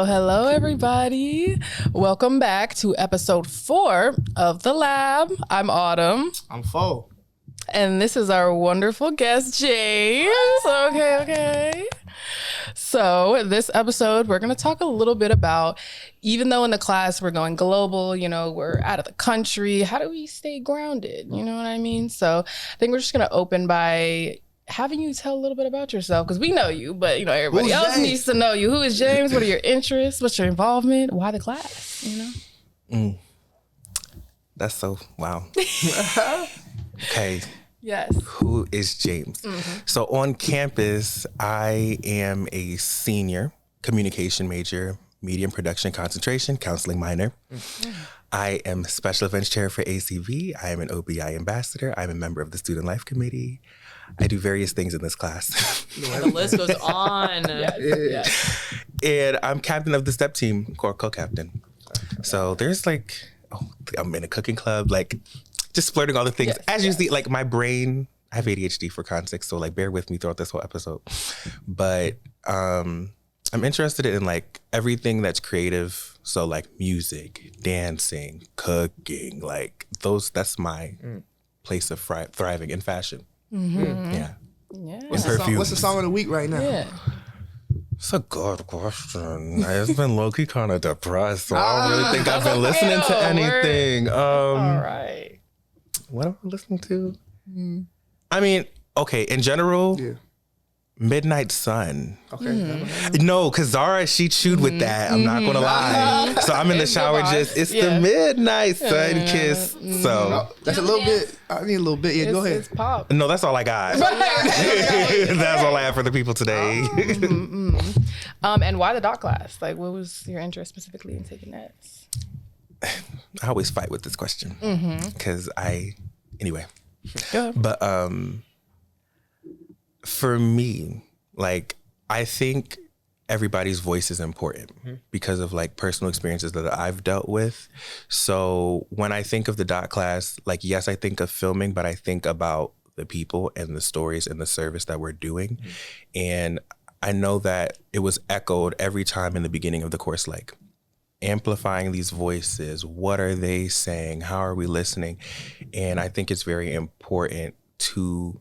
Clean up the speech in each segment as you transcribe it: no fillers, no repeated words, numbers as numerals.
Hello, everybody. Welcome back to episode 4 of The Lab. I'm Autumn. I'm Fo. And this is our wonderful guest, James. Okay. So this episode, we're going to talk a little bit about, even though in the class we're going global, we're out of the country, how do we stay grounded? You know what I mean? So I think we're just going to open by having you tell a little bit about yourself, because we know you, but everybody else needs to know you. Who is James? What are your interests? What's your involvement? Why the class? That's so wow. Okay. Yes. Who is James? So on campus, I am a senior communication major, media and production concentration, counseling minor. I am special events chair for ACV. I am an OBI ambassador. I'm a member of the student life committee. I do various things in this class. The list goes on. Yes. And I'm captain of the STEP team, or co-captain. So there's I'm in a cooking club, just flirting all the things. As you see, my brain, I have ADHD for context, so bear with me throughout this whole episode. But I'm interested in everything that's creative. So music, dancing, cooking, that's my place of thriving in fashion. Yeah. What's the song of the week right now? Yeah. It's a good question. I've been low-key kind of depressed, so I don't really think I've been listening to anything. All right. What am I listening to? I mean, okay, in general, Midnight Sun. Okay. No, because Zara, she chewed with that. I'm not going to lie. So I'm in the shower the Midnight Sun kiss. So That's a little bit. I need a little bit. Yeah, go ahead. It's pop. no, that's all I got. That's all I have for the people today. And why the dot class? What was your interest specifically in taking that? I always fight with this question because anyway. Go ahead. But for me, I think everybody's voice is important because of personal experiences that I've dealt with. So when I think of the dot class, yes, I think of filming, but I think about the people and the stories and the service that we're doing. And I know that it was echoed every time in the beginning of the course, amplifying these voices. What are they saying? How are we listening? And I think it's very important to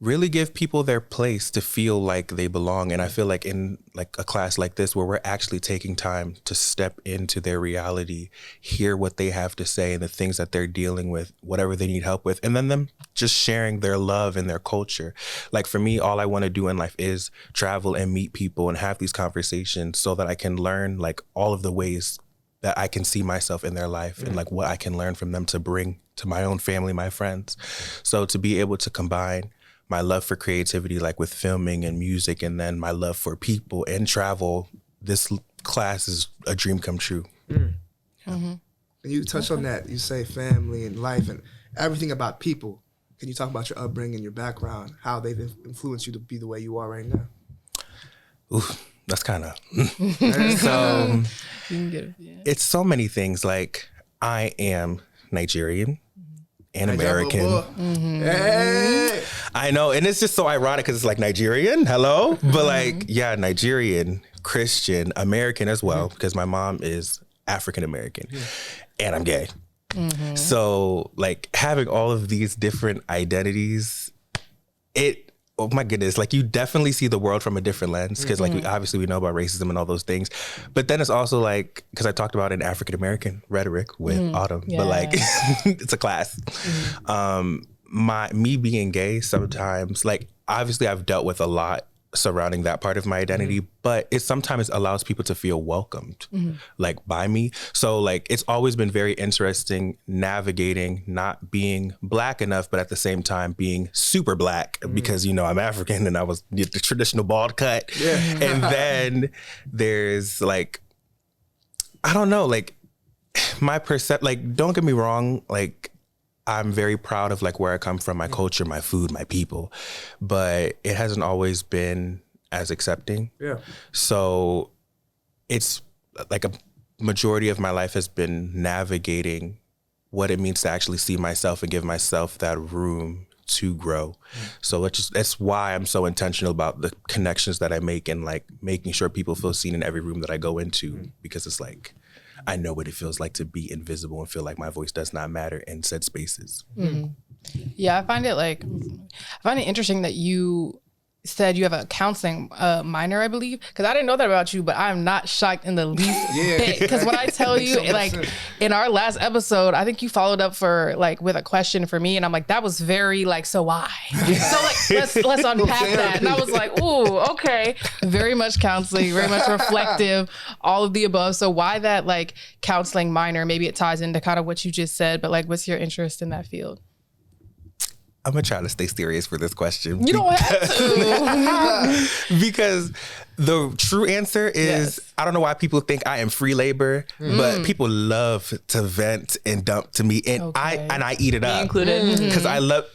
really give people their place to feel like they belong. And I feel like in a class like this, where we're actually taking time to step into their reality, hear what they have to say and the things that they're dealing with, whatever they need help with, and then them just sharing their love and their culture. For me, all I want to do in life is travel and meet people and have these conversations so that I can learn all of the ways that I can see myself in their life and what I can learn from them to bring to my own family, my friends. So to be able to combine my love for creativity, with filming and music, and then my love for people and travel, this class is a dream come true. And you touch on that. You say family and life and everything about people. Can you talk about your upbringing, your background, how they've influenced you to be the way you are right now? Ooh, that's kind of... So You can get it. Yeah. it's so many things. I am Nigerian and American. Hey! I know, and it's just so ironic because it's Nigerian, hello, but Nigerian, Christian, American as well, because my mom is African American, and I'm gay. So having all of these different identities, oh my goodness, you definitely see the world from a different lens because obviously we know about racism and all those things, but then it's also because I talked about an African-American rhetoric with Autumn, but it's a class. Me being gay sometimes, obviously I've dealt with a lot surrounding that part of my identity, but it sometimes allows people to feel welcomed, by me. So it's always been very interesting navigating not being Black enough, but at the same time being super Black because, I'm African and I was the traditional bald cut. Yeah. And then there's I don't know, my don't get me wrong, I'm very proud of like where I come from, my culture, my food, my people, but it hasn't always been as accepting. Yeah. So it's like a majority of my life has been navigating what it means to actually see myself and give myself that room to grow. So that's why I'm so intentional about the connections that I make and like making sure people feel seen in every room that I go into, because it's like, I know what it feels like to be invisible and feel like my voice does not matter in said spaces. Yeah, I find it interesting that you said you have a counseling minor, I believe, because I didn't know that about you, but I'm not shocked in the least bit. Because when I tell you, like in our last episode, I think you followed up with a question for me, and I'm like, that was very like, so why? So like, let's unpack that. And I was like, ooh, okay, very much counseling, very much reflective, all of the above. So why that like counseling minor? Maybe it ties into kind of what you just said, but like, what's your interest in that field? I'm gonna try to stay serious for this question. You don't have to. Because the true answer is, I don't know why people think I am free labor, but people love to vent and dump to me, and I eat it up. Included. Because I love.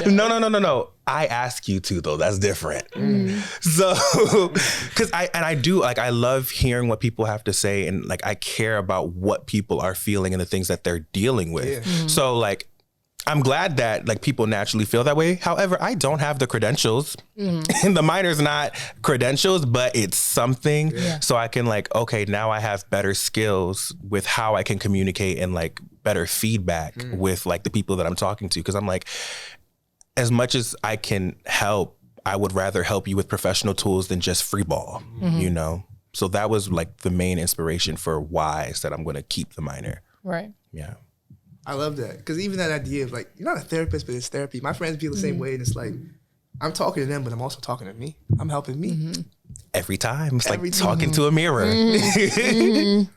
No. I ask you to, though. That's different. So, because I do, like, I love hearing what people have to say, and like I care about what people are feeling and the things that they're dealing with. So like, I'm glad that like people naturally feel that way. However, I don't have the credentials, and the minor's not credentials, but it's something. So I can like, okay, now I have better skills with how I can communicate and like better feedback with like the people that I'm talking to. Because I'm like, as much as I can help, I would rather help you with professional tools than just free ball, you know? So that was like the main inspiration for why I said I'm going to keep the minor. Right. Yeah. I love that. Because even that idea of like, you're not a therapist, but it's therapy. My friends feel the same way. And it's like, I'm talking to them, but I'm also talking to me. I'm helping me. Every time. It's Every like talking to a mirror. Yep.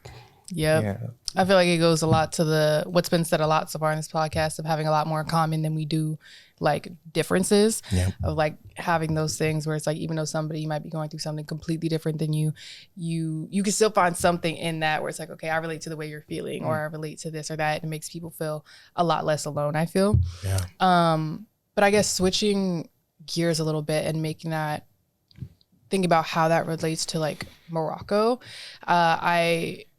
Yeah. I feel like it goes a lot to what's been said a lot so far in this podcast of having a lot more in common than we do like differences, of like having those things where it's like, even though somebody might be going through something completely different than you can still find something in that where it's like, okay, I relate to the way you're feeling, or I relate to this or that. It makes people feel a lot less alone, I feel. Yeah. But I guess switching gears a little bit and making that, think about how that relates to like Morocco.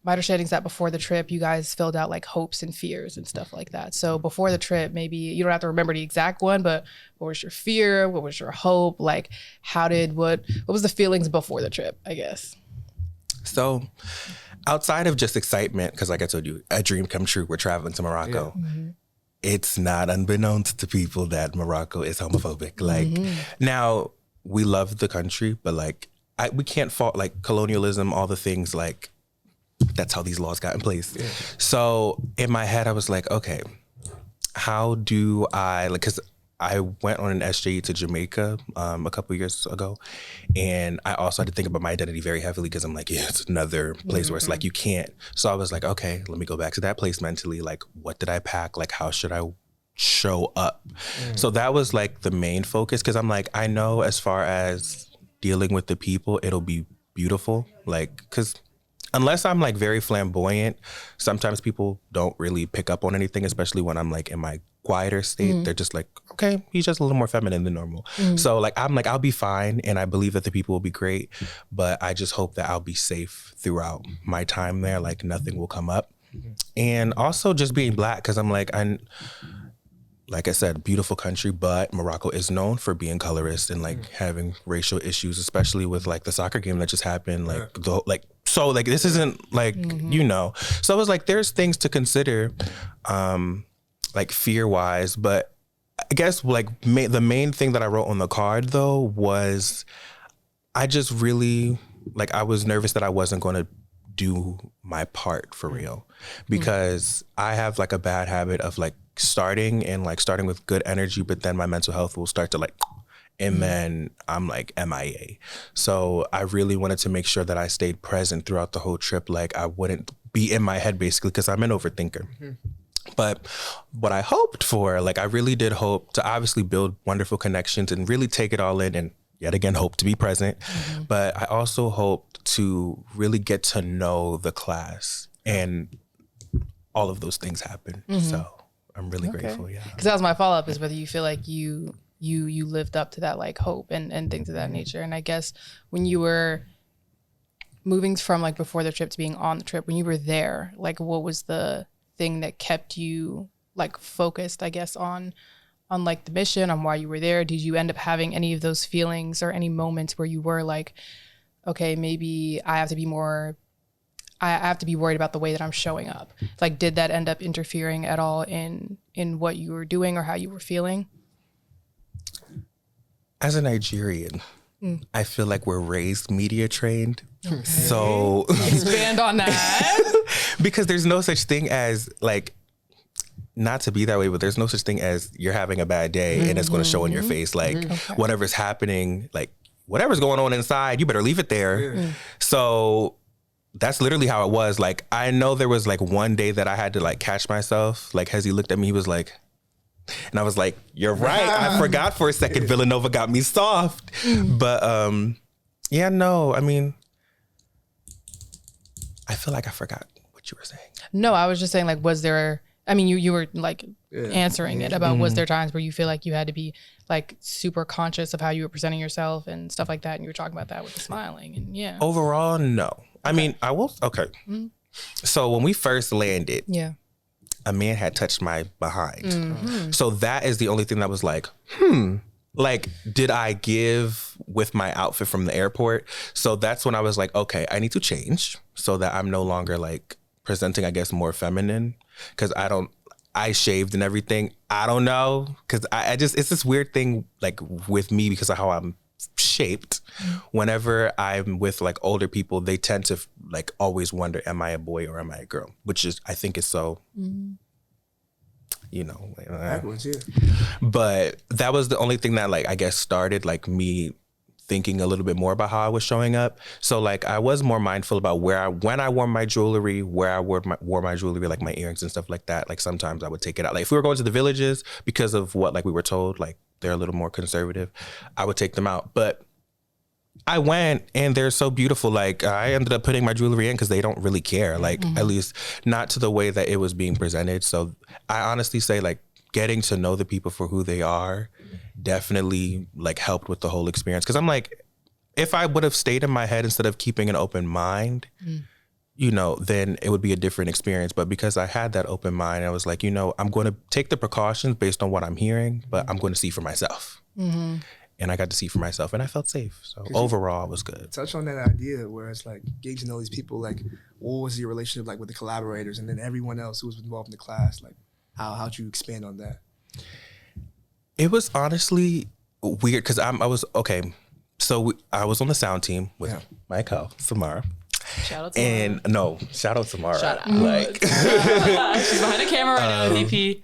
My understanding is that before the trip, you guys filled out like hopes and fears and stuff like that. So before the trip, maybe you don't have to remember the exact one, but what was your fear? What was your hope? Like, what was the feelings before the trip, I guess? So outside of just excitement, because like I told you, a dream come true, we're traveling to Morocco. It's not unbeknownst to people that Morocco is homophobic. Like now we love the country, but like we can't fault like colonialism, all the things like, that's how these laws got in place. So in my head, I was like, okay, how do I, like, because I went on an SJE to Jamaica a couple years ago. And I also had to think about my identity very heavily because I'm like, yeah, it's another place where it's like, you can't. So I was like, okay, let me go back to that place mentally. Like, what did I pack? Like, how should I show up? So that was like the main focus. Because I'm like, I know as far as dealing with the people, it'll be beautiful. Like, because unless I'm like very flamboyant, sometimes people don't really pick up on anything, especially when I'm like in my quieter state. They're just like, okay, he's just a little more feminine than normal. So like, I'm like, I'll be fine. And I believe that the people will be great, but I just hope that I'll be safe throughout my time there. Like nothing will come up. And also just being Black, because I'm like, like I said, beautiful country, but Morocco is known for being colorist and like having racial issues, especially with like the soccer game that just happened. Like, so like, this isn't like, you know, so it was like, there's things to consider, like fear wise, but I guess like the main thing that I wrote on the card though, was I just really, like, I was nervous that I wasn't going to do my part for real, because I have like a bad habit of like starting with good energy, but then my mental health will start to like, and then I'm like MIA. So I really wanted to make sure that I stayed present throughout the whole trip. Like I wouldn't be in my head basically, because I'm an overthinker. But what I hoped for, like I really did hope to obviously build wonderful connections and really take it all in, and yet again, hope to be present. But I also hoped to really get to know the class, and all of those things happen. So I'm really grateful. Yeah. Because that was my follow-up, is whether you feel like you lived up to that like hope and things of that nature. And I guess when you were moving from like before the trip to being on the trip, when you were there, like what was the thing that kept you like focused, I guess, on like the mission, on why you were there? Did you end up having any of those feelings or any moments where you were like, okay, maybe I have to be worried about the way that I'm showing up? Like, did that end up interfering at all in what you were doing or how you were feeling? As a Nigerian, I feel like we're raised media trained. Okay. So expand on that. Because there's no such thing as like, not to be that way, but there's no such thing as you're having a bad day and it's going to show in your face. Like whatever's happening, like whatever's going on inside, you better leave it there. So that's literally how it was. Like, I know there was like one day that I had to like catch myself. Like, Hezi looked at me, he was like, and I was like, you're right. I forgot for a second. Villanova got me soft. But yeah, no, I mean, I feel like I forgot what you were saying. No, I was just saying, like, was there, I mean, you were like answering it about, was there times where you feel like you had to be like super conscious of how you were presenting yourself and stuff like that? And you were talking about that with the smiling and Overall, no. Okay. I mean, I will, okay. So when we first landed, a man had touched my behind. So that is the only thing that was like, like, did I give with my outfit from the airport? So that's when I was like, okay, I need to change so that I'm no longer like presenting, I guess, more feminine. Cause I shaved and everything. I don't know. Cause I just, it's this weird thing like with me because of how I'm shaped. Whenever I'm with like older people, they tend to like always wonder, am I a boy or am I a girl? Which is, I think is so, you know. Backwards, But that was the only thing that like, I guess started like me thinking a little bit more about how I was showing up. So like I was more mindful about when I wore my jewelry, where I wore my jewelry, like my earrings and stuff like that. Like sometimes I would take it out. Like if we were going to the villages, because of what like we were told, like they're a little more conservative, I would take them out. But I went and they're so beautiful. Like I ended up putting my jewelry in because they don't really care. Like at least not to the way that it was being presented. So I honestly say like getting to know the people for who they are definitely like helped with the whole experience. Cause I'm like, if I would have stayed in my head instead of keeping an open mind, you know, then it would be a different experience. But because I had that open mind, I was like, you know, I'm going to take the precautions based on what I'm hearing, but I'm going to see for myself. And I got to see for myself and I felt safe. So overall, it was good. Touch on that idea where it's like getting to know these people, like what was your relationship like with the collaborators and then everyone else who was involved in the class? Like how'd you expand on that? It was honestly weird because I was, okay, so I was on the sound team with my co, Samara. Shout out to And no, shout out Samara. Shout out. Like, she's behind the camera right now, VP.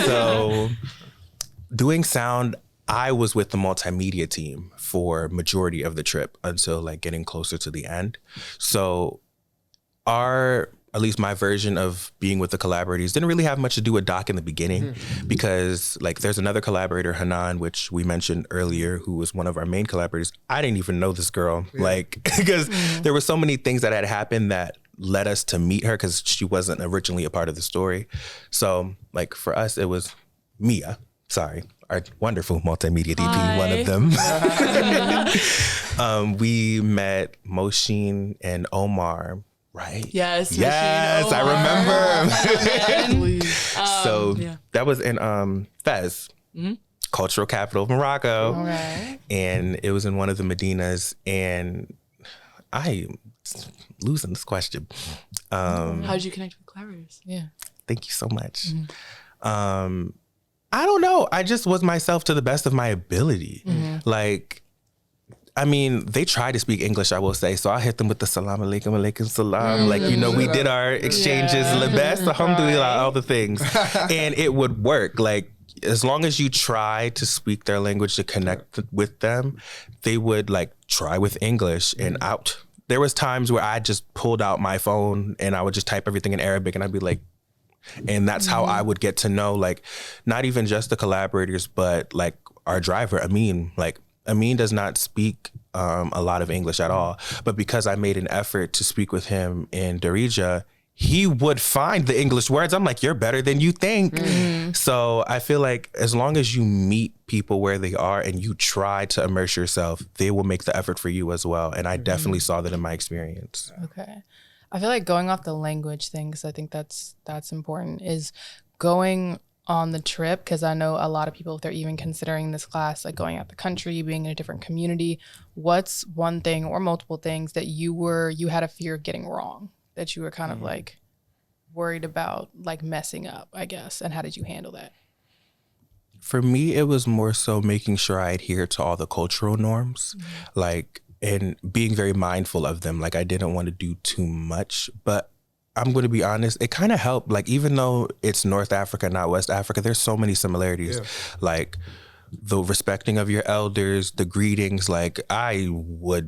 So doing sound, I was with the multimedia team for majority of the trip until like getting closer to the end. So at least my version of being with the collaborators didn't really have much to do with Doc in the beginning because like there's another collaborator, Hanan, which we mentioned earlier, who was one of our main collaborators. I didn't even know this girl, like, because there were so many things that had happened that led us to meet her because she wasn't originally a part of the story. So like for us, it was Mia, our wonderful multimedia DP, one of them. We met Moshin and Omar. Right. Yes. Yes, I remember. So that was in Fez, cultural capital of Morocco. Okay. And it was in one of the Medinas. And I'm losing this question. How did you connect with collaborators? Yeah. Thank you so much. I don't know. I just was myself to the best of my ability. Like, I mean, they tried to speak English, I will say. So I hit them with the salam alaikum, alaikum salam. Like, you know, we did our exchanges, the best, alhamdulillah, all the things. And it would work. Like, as long as you try to speak their language to connect with them, they would like try with English and out. There was times where I just pulled out my phone and I would just type everything in Arabic and I'd be like, and that's how I would get to know, like, not even just the collaborators, but like our driver, Amin. Like, Amin does not speak a lot of English at all, but because I made an effort to speak with him in Darija, he would find the English words. I'm like, you're better than you think. So I feel like as long as you meet people where they are and you try to immerse yourself, they will make the effort for you as well. And I definitely saw that in my experience. Okay. I feel like going off the language thing, because I think that's important, is going on the trip, because I know a lot of people, if they're even considering this class, like going out the country, being in a different community, what's one thing or multiple things that you had a fear of getting wrong, that you were kind of like worried about like messing up, I guess, and how did you handle that? For me, it was more so making sure I adhere to all the cultural norms, like, and being very mindful of them. Like, I didn't want to do too much, but I'm going to be honest, it kind of helped. Like, even though it's North Africa, not West Africa, there's so many similarities. Yeah. Like, the respecting of your elders, the greetings. Like, I wish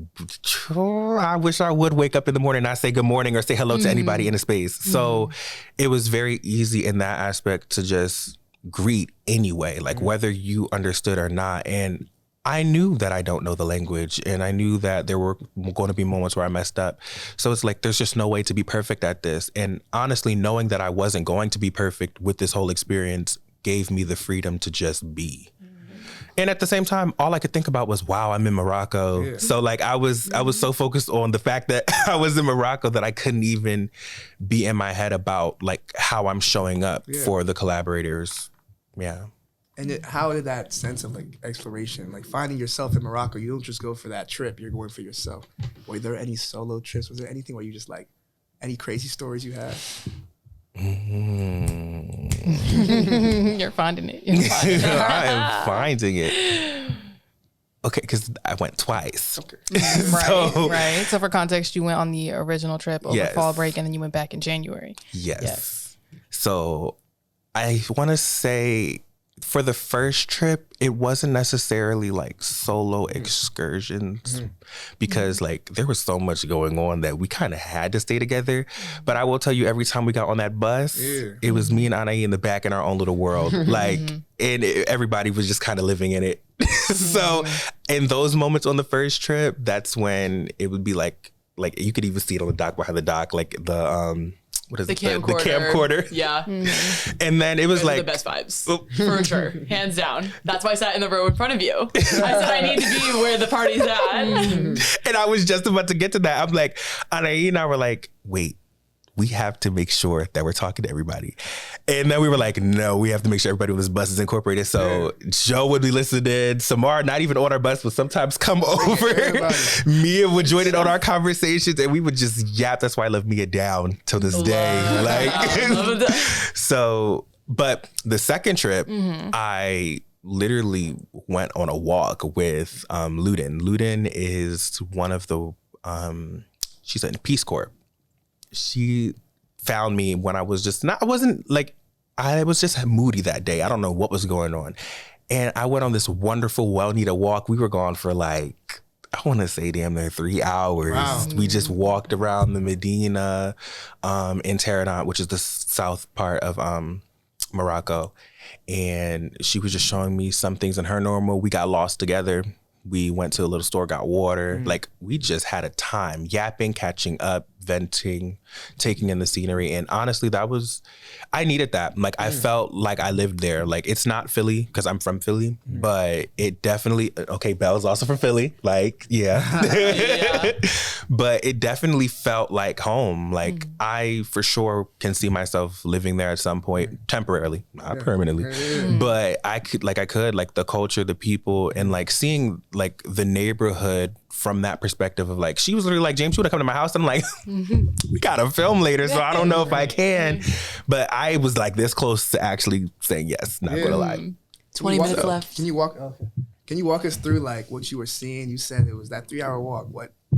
I would wake up in the morning and not say good morning or say hello to anybody in a space. So it was very easy in that aspect to just greet anyway, like whether you understood or not. And I knew that I don't know the language, and I knew that there were going to be moments where I messed up. So it's like, there's just no way to be perfect at this. And honestly, knowing that I wasn't going to be perfect with this whole experience gave me the freedom to just be. And at the same time, all I could think about was, wow, I'm in Morocco. Yeah. So like, I was so focused on the fact that I was in Morocco that I couldn't even be in my head about like how I'm showing up for the collaborators. Yeah. And how did that sense of like exploration, like finding yourself in Morocco, you don't just go for that trip, you're going for yourself. Were there any solo trips? Was there anything where you just like, any crazy stories you had? You're finding it. I am finding it. Okay, because I went twice. Okay. Right. So for context, you went on the original trip over fall break, and then you went back in January. Yes. So I want to say, for the first trip, it wasn't necessarily like solo excursions because like there was so much going on that we kind of had to stay together. But I will tell you, every time we got on that bus, it was me and Anaí in the back in our own little world. Like, and everybody was just kind of living in it. So in those moments on the first trip, that's when it would be like you could even see it on the dock, behind the dock, like the what is the it? camcorder. The camcorder. Yeah. And then it was like the best vibes. For sure. Hands down. That's why I sat in the row in front of you. I said I need to be where the party's at. And I was just about to get to that. I'm like, Anaí and I were like, wait, we have to make sure that we're talking to everybody. And then we were like, no, we have to make sure everybody on this bus is incorporated. So Joe would be listening. Samar, not even on our bus, would sometimes come over. Mia would join in on our conversations, and we would just yap. That's why I love Mia down till this day. Like, so, but the second trip, I literally went on a walk with Luden. Luden is one of the, she's in Peace Corps. She found me when I was just I was just moody that day. I don't know what was going on. And I went on this wonderful, well-needed walk. We were gone for like, I want to say damn near 3 hours. Wow. We just walked around the Medina in Taradan, which is the south part of Morocco. And she was just showing me some things in her normal. We got lost together. We went to a little store, got water. Like, we just had a time yapping, catching up, venting, taking in the scenery. And honestly, I needed that. Like, I felt like I lived there. Like, it's not Philly because I'm from Philly, but it definitely, okay, Belle's also from Philly. Like, yeah. But it definitely felt like home. Like, I for sure can see myself living there at some point, temporarily, not permanently. But I could, like the culture, the people, and like seeing like the neighborhood from that perspective of like, she was literally like, James, you wanna come to my house? And I'm like, we gotta film later, so I don't know if I can. But I was like this close to actually saying yes, not gonna lie. 20 minutes left. Can you walk us through like what you were seeing? You said it was that 3-hour walk.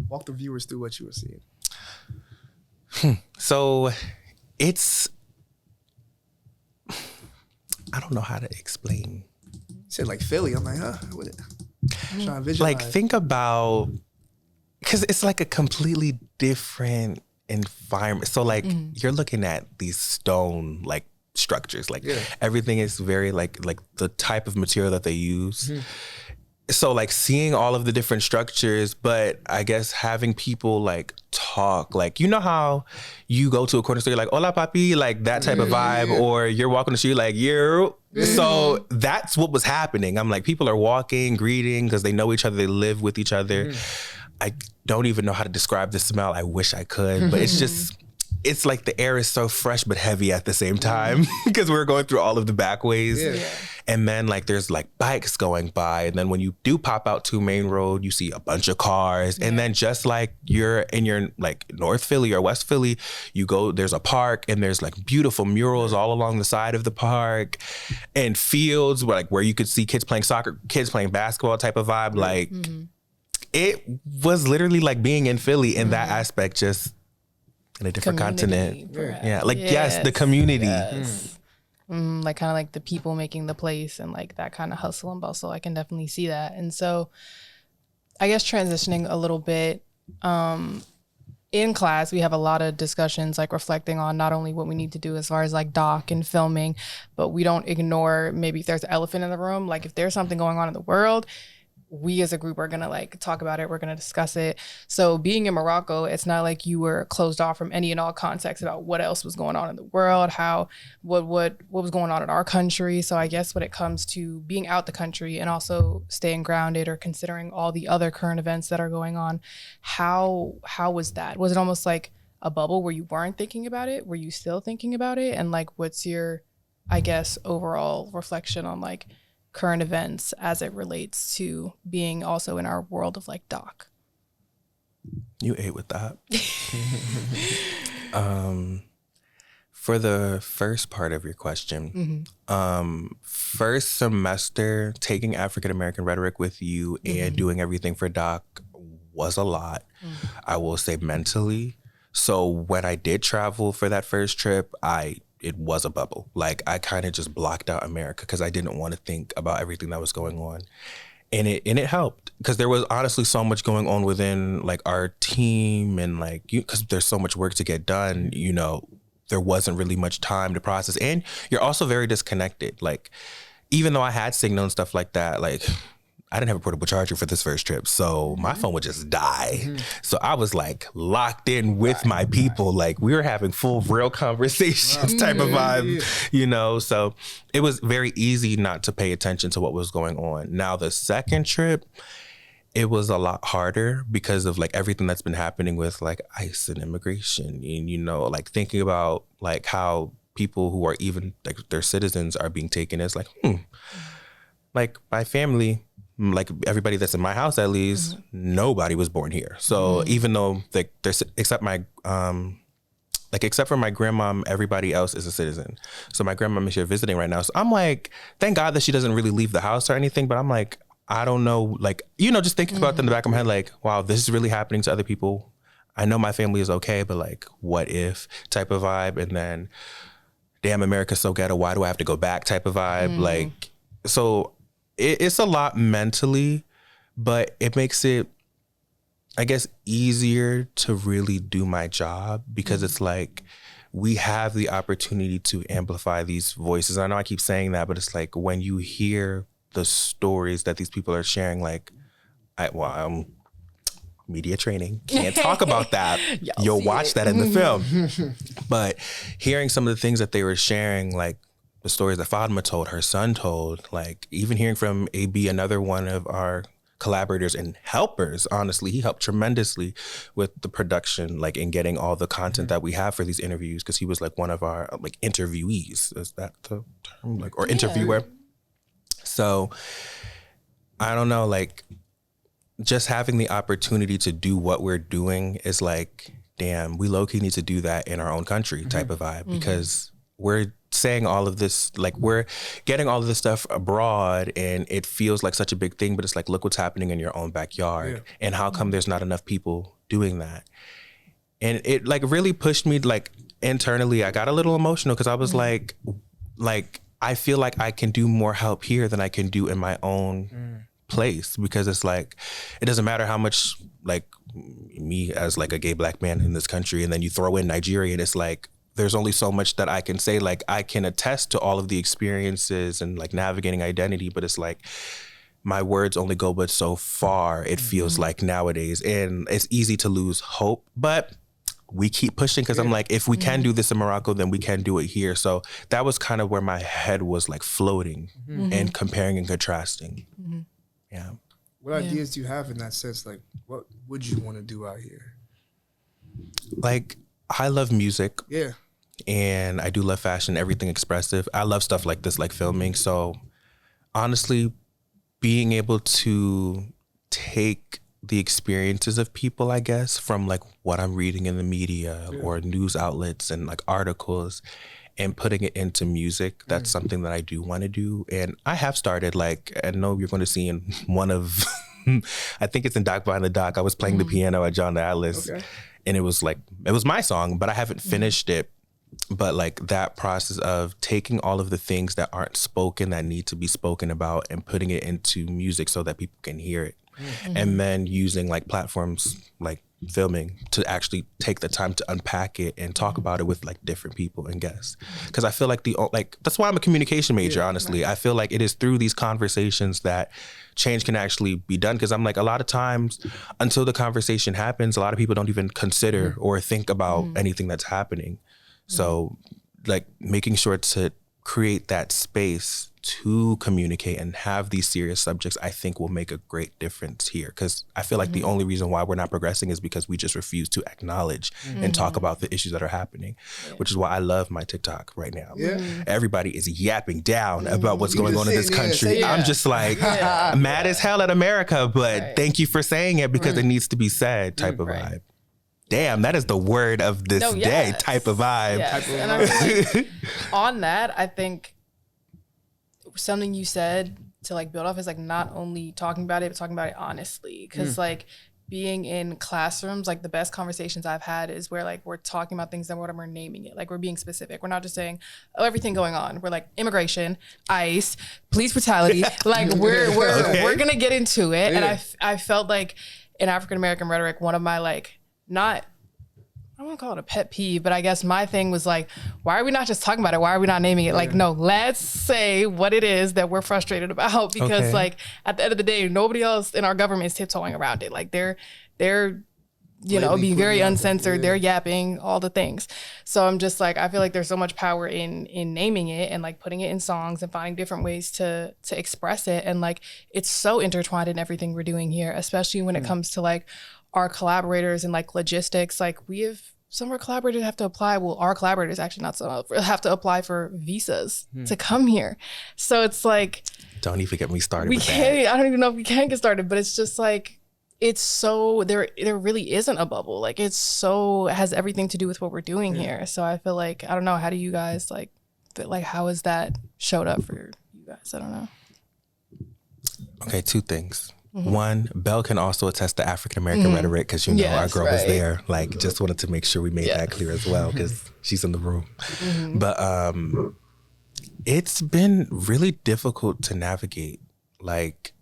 Walk the viewers through what you were seeing. So it's, I don't know how to explain. You said like Philly. I'm like, huh? I'm trying to visualize. Like, think about, because it's like a completely different environment. So like you're looking at these stone like structures, like everything is very like the type of material that they use. So like seeing all of the different structures, but I guess having people like talk, like, you know how you go to a corner store, you're like, hola papi, like that type of vibe, or you're walking the street like, yo. So that's what was happening. I'm like, people are walking, greeting, because they know each other, they live with each other. I don't even know how to describe the smell. I wish I could, but it's like the air is so fresh but heavy at the same time because we're going through all of the back ways. Yeah. And then like there's like bikes going by. And then when you do pop out to Main Road, you see a bunch of cars. And then just like you're in your like North Philly or West Philly, you go, there's a park and there's like beautiful murals all along the side of the park and fields where you could see kids playing soccer, kids playing basketball type of vibe. Like it was literally like being in Philly in that aspect, just in a different continent. Perhaps. Yeah, like yes, the community. Yes. Like kind of like the people making the place and like that kind of hustle and bustle. I can definitely see that. And so I guess transitioning a little bit, in class, we have a lot of discussions like reflecting on not only what we need to do as far as like doc and filming, but we don't ignore maybe if there's an elephant in the room, like if there's something going on in the world, we as a group are going to like talk about it. We're going to discuss it. So being in Morocco, it's not like you were closed off from any and all context about what else was going on in the world, what was going on in our country. So I guess when it comes to being out the country and also staying grounded or considering all the other current events that are going on, how was that? Was it almost like a bubble where you weren't thinking about it? Were you still thinking about it? And like, what's your, I guess, overall reflection on like current events as it relates to being also in our world of like doc? You ate with that. For the first part of your question, first semester, taking African American rhetoric with you and doing everything for doc was a lot, I will say mentally. So when I did travel for that first trip, it was a bubble. Like I kind of just blocked out America because I didn't want to think about everything that was going on. And it helped because there was honestly so much going on within like our team and like because there's so much work to get done, you know, there wasn't really much time to process. And you're also very disconnected. Like even though I had Signal and stuff like that, like I didn't have a portable charger for this first trip, so my phone would just die. So I was like locked in with my people. Like we were having full real conversations type of vibe, you know? So it was very easy not to pay attention to what was going on. Now the second trip, it was a lot harder because of like everything that's been happening with like ICE and immigration and, you know, like thinking about like how people who are even like their citizens are being taken as like, like my family, like everybody that's in my house, at least, nobody was born here. So even though like there's, except for my grandmom, everybody else is a citizen. So my grandmom is here visiting right now. So I'm like, thank God that she doesn't really leave the house or anything. But I'm like, I don't know, like, you know, just thinking about that in the back of my head, like, wow, this is really happening to other people. I know my family is okay, but like, what if type of vibe? And then, damn, America's so ghetto. Why do I have to go back type of vibe? Like, so it's a lot mentally, but it makes it, I guess, easier to really do my job because it's like we have the opportunity to amplify these voices. I know I keep saying that, but it's like when you hear the stories that these people are sharing, like, I'm media training, can't talk about that. You'll watch that in the film. But hearing some of the things that they were sharing, like, the stories that Fatima told, her son told, like even hearing from AB, another one of our collaborators and helpers, honestly, he helped tremendously with the production, like in getting all the content that we have for these interviews, because he was like one of our like interviewees. Is that the term? Like, or interviewer? So I don't know, like just having the opportunity to do what we're doing is like, damn, we low-key need to do that in our own country type of vibe, because we're saying all of this, like we're getting all of this stuff abroad and it feels like such a big thing, but it's like, look what's happening in your own backyard. And how come there's not enough people doing that? And it like really pushed me, like internally, I got a little emotional because I was like, I feel like I can do more help here than I can do in my own place, because it's like, it doesn't matter how much, like me as like a gay black man in this country, and then you throw in Nigeria and it's like, there's only so much that I can say. Like I can attest to all of the experiences and like navigating identity, but it's like my words only go but so far, it feels like nowadays. And it's easy to lose hope, but we keep pushing because I'm like, if we can do this in Morocco, then we can do it here. So that was kind of where my head was like floating and comparing and contrasting. Yeah. What ideas do you have in that sense? Like, what would you want to do out here? Like, I love music. Yeah. And I do love fashion, everything expressive. I love stuff like this, like filming. So honestly, being able to take the experiences of people, I guess, from like what I'm reading in the media or news outlets and like articles and putting it into music, that's something that I do want to do. And I have started, like, I know you're going to see in one of, I think it's in Doc Behind the Doc, I was playing the piano at John the Atlas. And it was my song, but I haven't finished it. But like that process of taking all of the things that aren't spoken, that need to be spoken about, and putting it into music so that people can hear it. And then using like platforms like filming to actually take the time to unpack it and talk about it with like different people and guests. Because I feel like that's why I'm a communication major, honestly. I feel like it is through these conversations that change can actually be done. Because I'm like, a lot of times until the conversation happens, a lot of people don't even consider or think about anything that's happening. So like making sure to create that space to communicate and have these serious subjects, I think will make a great difference here. Because I feel like the only reason why we're not progressing is because we just refuse to acknowledge and talk about the issues that are happening, which is why I love my TikTok right now. Everybody is yapping down about what's going on in this country. I'm just like mad as hell at America, but thank you for saying it because it needs to be said type of vibe. Damn, that is the word of this day type of vibe. Yes. And I mean, like, on that, I think something you said to like build off is like not only talking about it, but talking about it honestly. Because like being in classrooms, like the best conversations I've had is where like we're talking about things and we're naming it. Like we're being specific. We're not just saying, oh, everything going on. We're like immigration, ICE, police brutality. Like we're gonna get into it. And I felt like in African American rhetoric, one of my like I don't want to call it a pet peeve, but I guess my thing was like, why are we not just talking about it? Why are we not naming it? Like, no, let's say what it is that we're frustrated about, because like at the end of the day, nobody else in our government is tiptoeing around it. Like they're being very uncensored. They're yapping all the things. So I'm just like, I feel like there's so much power in naming it and like putting it in songs and finding different ways to express it. And like, it's so intertwined in everything we're doing here, especially when it comes to like our collaborators and like logistics. Like we have some of our collaborators have to apply. Well, our collaborators actually not so have to apply for visas to come here. So it's like, don't even get me started. I don't even know if we can get started, but it's just like, it's so there really isn't a bubble. Like it has everything to do with what we're doing here. So I feel like, I don't know, how do you guys like how has that showed up for you guys? I don't know. Okay, two things. One, Belle can also attest to African American rhetoric because our girl was there. Like, just wanted to make sure we made that clear as well because she's in the room. But it's been really difficult to navigate. Like,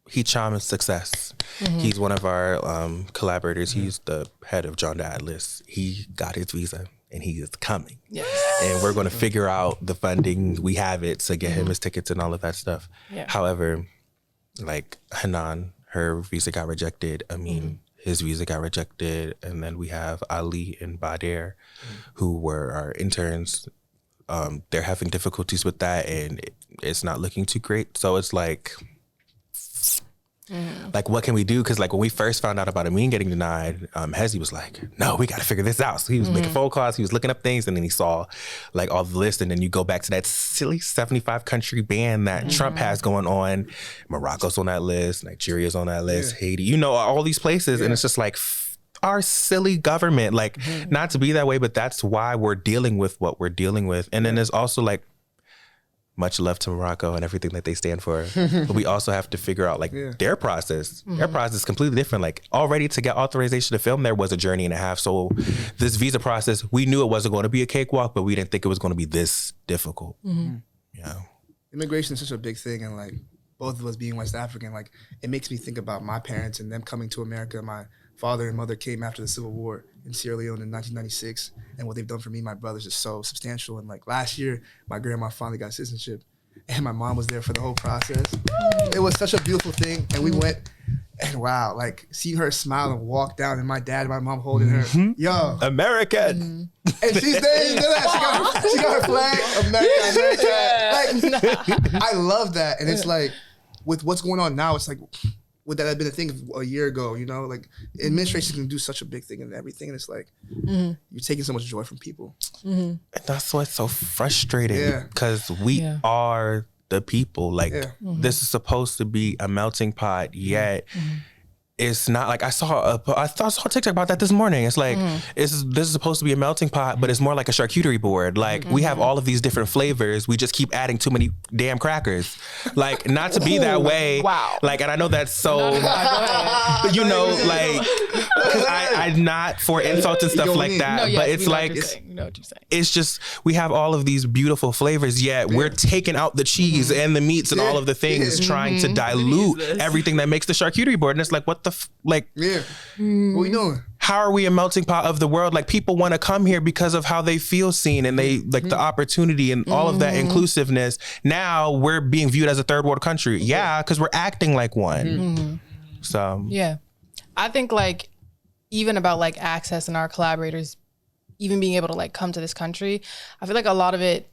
Hicham is Success. He's one of our collaborators. He's the head of John the Atlas. He got his visa and he is coming. Yes. And we're going to figure out the funding. We have it to get him his tickets and all of that stuff. Yeah. However, like Hanan, her visa got rejected. Amin, his visa got rejected. And then we have Ali and Bader, who were our interns. They're having difficulties with that and it's not looking too great. So it's like, like, what can we do? Because like when we first found out about Amin getting denied, Hezi was like, no, we got to figure this out. So he was making phone calls, he was looking up things, and then he saw like all the list. And then you go back to that silly 75 country ban that Trump has going on. Morocco's on that list, Nigeria's on that list, Haiti, all these places. And it's just like, our silly government, like not to be that way, but that's why we're dealing with what we're dealing with. And then there's also like, much love to Morocco and everything that they stand for. But we also have to figure out like their process. Their process is completely different. Like already to get authorization to film there was a journey and a half. So this visa process, we knew it wasn't going to be a cakewalk, but we didn't think it was going to be this difficult. Immigration is such a big thing, and like both of us being West African, like it makes me think about my parents and them coming to America. My father and mother came after the Civil War in Sierra Leone in 1996, and what they've done for me, my brothers, is so substantial. And like last year, my grandma finally got citizenship, and my mom was there for the whole process. It was such a beautiful thing, and we went, and wow, like seeing her smile and walk down, and my dad and my mom holding her, yo, American, and she's there. She got her flag, America. Like, I love that, and it's like, with what's going on now, it's like, would that have been a thing a year ago? You know, like administration can do such a big thing and everything, and it's like you're taking so much joy from people. And that's what's so frustrating Yeah. because we are the people. Like this is supposed to be a melting pot, yet it's not. Like I saw a TikTok about that this morning. It's like this is supposed to be a melting pot, but it's more like a charcuterie board. Like we have all of these different flavors. We just keep adding too many damn crackers. Like not to be that way. Wow. Like, and I know that's so. But you know, like, because I'm not for insults and stuff going like in. that. No, yes, but we it's know what like you're saying. We know what you're saying. it's just we have all of these beautiful flavors, yet we're taking out the cheese and the meats and all of the things, trying to dilute everything that makes the charcuterie board. And it's like, what the like? Yeah. What we doing? How are we a melting pot of the world? Like people want to come here because of how they feel seen and they like the opportunity and all of that inclusiveness. Now we're being viewed as a third world country. Yeah, because we're acting like one. So Yeah. I think like even about like access and our collaborators even being able to like come to this country, I feel like a lot of it,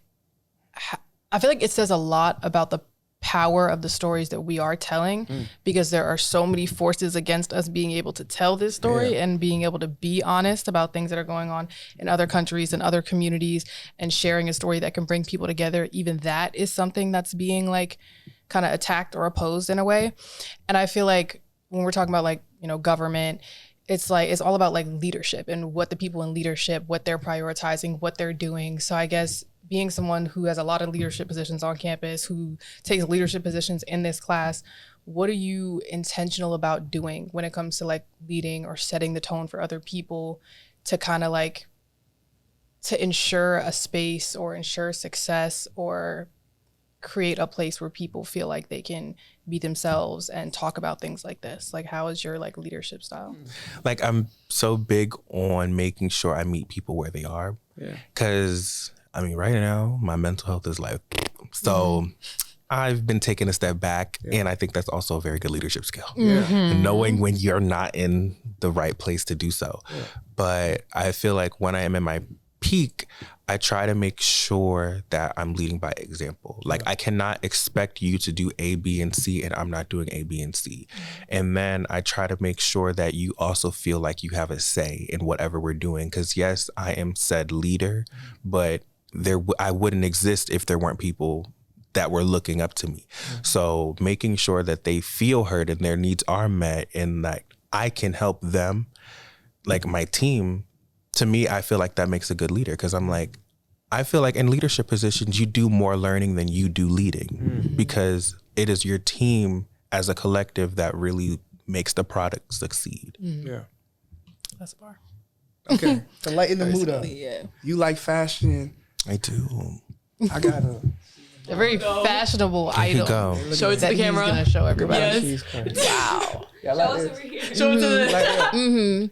I feel like it says a lot about the power of the stories that we are telling because there are so many forces against us being able to tell this story and being able to be honest about things that are going on in other countries and other communities and sharing a story that can bring people together. Even that is something that's being like kind of attacked or opposed in a way. And I feel like when we're talking about like, you know, government, it's like, it's all about like leadership and what the people in leadership, what they're prioritizing, what they're doing. So I guess being someone who has a lot of leadership positions on campus, who takes leadership positions in this class, what are you intentional about doing when it comes to like leading or setting the tone for other people to kind of like, to ensure a space or ensure success or create a place where people feel like they can be themselves and talk about things like this? Like, how is your like leadership style? like I'm so big on making sure I meet people where they are. Because I mean, right now my mental health is like, so I've been taking a step back, and I think that's also a very good leadership skill. Knowing when you're not in the right place to do so. But I feel like when I am in my peak, I try to make sure that I'm leading by example. Like I cannot expect you to do A, B, and C, and I'm not doing A, B, and C. And then I try to make sure that you also feel like you have a say in whatever we're doing. Because yes, I am said leader, but I wouldn't exist if there weren't people that were looking up to me. So making sure that they feel heard and their needs are met and that I can help them, like my team, to me, I feel like that makes a good leader because I'm like, I feel like in leadership positions, you do more learning than you do leading because it is your team as a collective that really makes the product succeed. Yeah. That's a bar. Okay. To lighten the mood up. Yeah. You like fashion. I do. I got a A very fashionable Here you item. go. Show it to That the he's camera. gonna show everybody. Yes. cheese crunch. Wow. Yeah, I like this. Show it to the. Like that.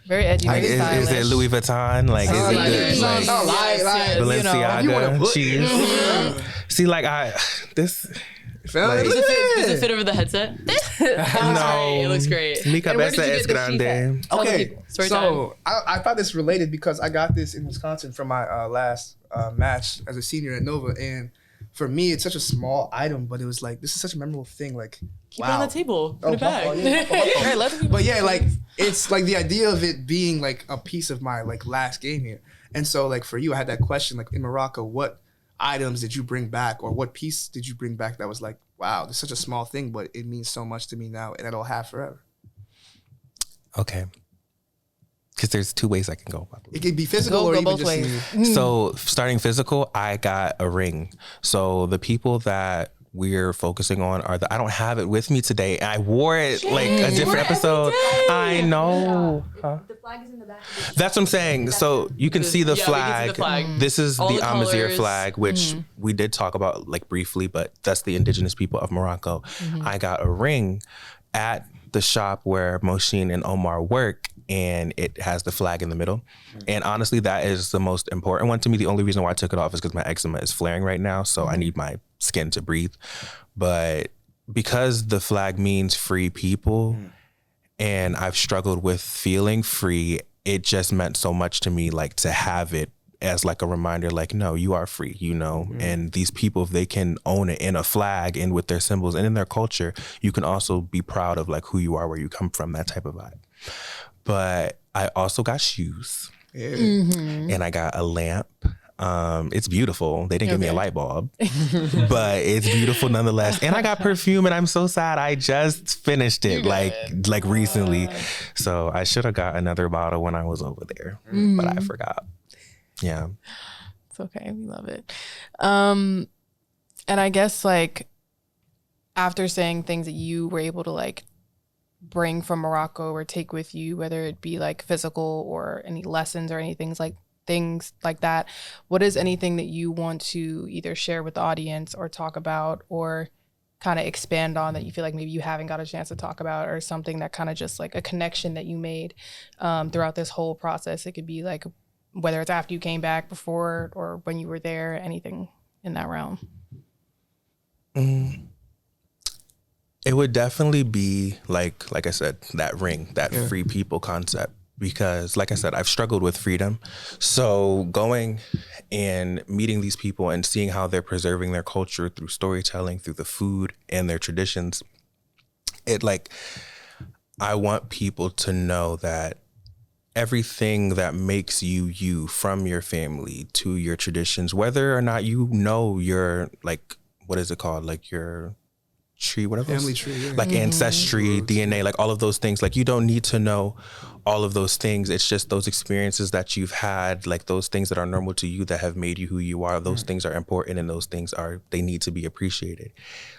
Very edgy, Like, very stylish. is it Louis Vuitton? Like, is Oh, it like good? this. Like, Oh, like, Balenciaga you wanna put- cheese. See, like this. Feel Like- it? Does it fit over the headset? No, It looks great. Mi And where did cabeza you es get the sheet grande. Tell the Okay, people. Story so I thought this related because I got this in Wisconsin from my last match as a senior at Nova, and for me, it's such a small item, but it was like this is such a memorable thing. Like, Keep it on the table. Put it my back. fault, yeah, my fault, my fault. Right, let the people But yeah, like it's like the idea of it being like a piece of my like last game here. And so like for you, I had that question like in Morocco, what items did you bring back or what piece did you bring back that was like, wow, this is such a small thing, but it means so much to me now and it'll have forever. Okay. Because there's two ways I can go about It could be physical Go or even both just ways. So starting physical, I got a ring. So the people that we're focusing on are I don't have it with me today. I wore it like a different episode. I know. Huh? The flag is in the back. That's what I'm saying. So you can see the Yeah, we can see flag. the flag. This is All the the Amazigh colors. flag, which we did talk about like briefly, but that's the indigenous people of Morocco. I got a ring at the shop where Moshin and Omar work, and it has the flag in the middle. And honestly, that is the most important one to me. The only reason why I took it off is because my eczema is flaring right now, so I need my skin to breathe. But because the flag means free people, and I've struggled with feeling free, it just meant so much to me, like to have it as like a reminder, like, no, you are free, you know, and these people, if they can own it in a flag and with their symbols and in their culture, you can also be proud of like who you are, where you come from, that type of vibe. But I also got shoes and I got a lamp. It's beautiful. They didn't give me a light bulb, but it's beautiful nonetheless. And I got perfume, and I'm so sad. I just finished it like recently. So I should have got another bottle when I was over there, but I forgot. Yeah. It's okay. We love it. And I guess like after saying things that you were able to like bring from Morocco or take with you, whether it be like physical or any lessons or anything like that, what is anything that you want to either share with the audience or talk about or kind of expand on that you feel like maybe you haven't got a chance to talk about, or something that kind of just like a connection that you made throughout this whole process? It could be like whether it's after you came back, before, or when you were there, anything in that realm. It would definitely be like I said, that ring, that free people concept. Because like I said, I've struggled with freedom. So going and meeting these people and seeing how they're preserving their culture through storytelling, through the food and their traditions, I want people to know that everything that makes you, from your family to your traditions, whether or not you know your, like, what is it called? Like your tree, whatever. Family tree, like ancestry, DNA, like all of those things. Like you don't need to know all of those things. It's just those experiences that you've had, like those things that are normal to you that have made you who you are. Those things are important, and those things they need to be appreciated.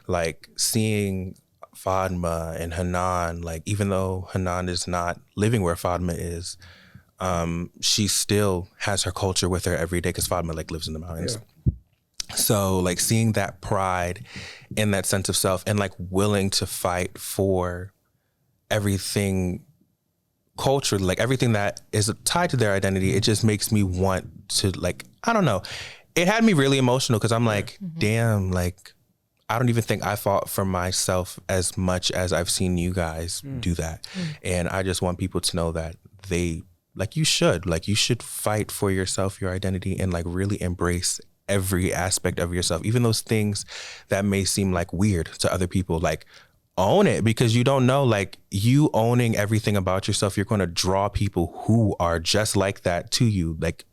Like seeing Fadma and Hanan, like even though Hanan is not living where Fadma is, she still has her culture with her every day because Fadma like lives in the mountains. So like seeing that pride and that sense of self, and like willing to fight for everything culturally, like everything that is tied to their identity, it just makes me want to, like, I don't know. It had me really emotional because I'm like, damn, like I don't even think I fought for myself as much as I've seen you guys do that. And I just want people to know that you should fight for yourself, your identity, and like really embrace every aspect of yourself, even those things that may seem like weird to other people. Like own it, because you don't know, like you owning everything about yourself, you're going to draw people who are just like that to you. Like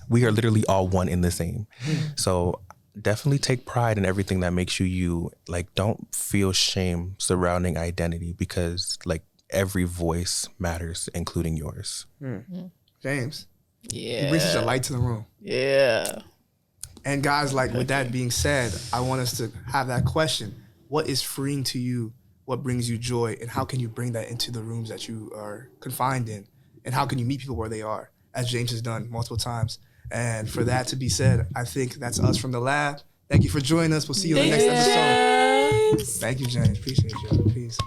we are literally all one in the same. So definitely take pride in everything that makes you. Like don't feel shame surrounding identity, because like every voice matters, including yours. James, Yeah. you bring such a light to the room. Yeah. And guys, like with that being said, I want us to have that question. What is freeing to you? What brings you joy? And how can you bring that into the rooms that you are confined in? And how can you meet people where they are, as James has done multiple times? And for that to be said, I think that's us from the lab. Thank you for joining us. We'll see you in the next episode. Thank you, James. Appreciate you. Peace.